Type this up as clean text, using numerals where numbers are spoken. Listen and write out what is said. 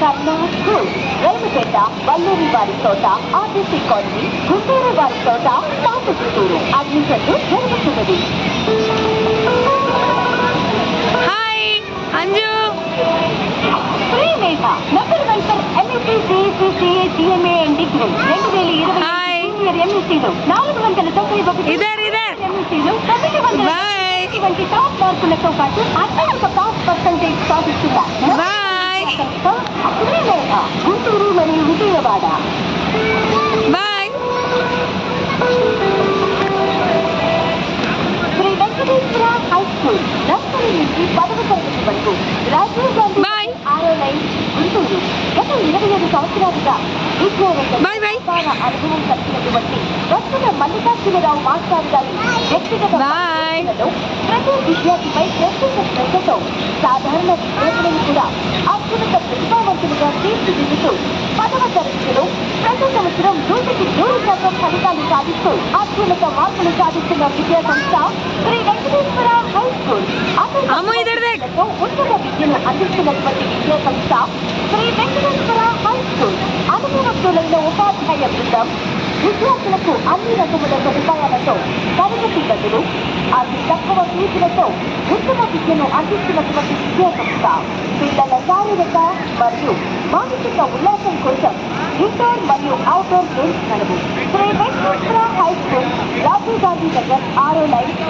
కర్ణ school, Railpet, Valluri వారి తోట, RTC colony, Guntur వారి తోట, పాత చిత్తూరు. అడ్మిషన్లు జరుగుతున్నది. Hi Anju. Sri Megha number 1 for MSc, CSC, DMA and degree 2020 senior ఎంఎస్సీలో 491 ఇదర్ ఎంఎస్సీలో 920 టాప్ మార్కులతో పాటు అత్యధిక పాస్ పర్సెంటేజ్ సాధిస్తున్నారు. బాయ్ శ్రీ మేఘ గుంటూరు మరియు విజయవాడ. బాయ్. Sri Venkateswara high school nursery నుంచి 10వ తరగతి వరకు రాజీవ్ గాంధీ బాయ్. ఆర్ఓ9 గుంటూరు. గత 25 సంవత్సరాలుగా బాయ్ బాయ్. అనుభవం కలిగినటువంటి వస్తున్న మల్లికార్జునరావు మాస్టర్ గారి వ్యక్తిగత బాయ్. పరిశీలనలో ప్రతి విద్యార్థిపై ప్రత్యేక శ్రద్ధతో సాధారణ విద్యార్థులను కూడా అత్యున్నత ప్రతిభావంతులుగా తీర్చిదిద్దుతూ 10వ తరగతిలో ప్రతి సంవత్సరం 100% ఫలితాలు సాధిస్తూ అత్యున్నత మార్కులు సాధిస్తున్న విద్యా సంస్థ శ్రీ వెంకటేశ్వర హై స్కూల్. అమ్ము ఇద్దరు దేఖ్. ఉన్నత విద్యను అందిస్తున్నటువంటి విద్యా సంస్థ శ్రీ వెంకటేశ్వర హై స్కూల్. అనుభవజ్ఞులైన ఉపాధ్యాయ బృందం, విద్యార్థులకు అన్ని రకముల సదుపాయాలతో తరగతి గదులు, అతి తక్కువ ఫీజులతో ఉత్తమ విద్యను అందిస్తున్నటువంటి విద్యా సంస్థ పిల్లల శారీరక మరియు మానసిక ఉల్లాసం కోసం ఇండోర్ మరియు అవుట్డోర్ గేమ్స్ కలవు. Sri Venkateswara high school, Rajiv Gandhi Nagar, ఆర్ఓ9.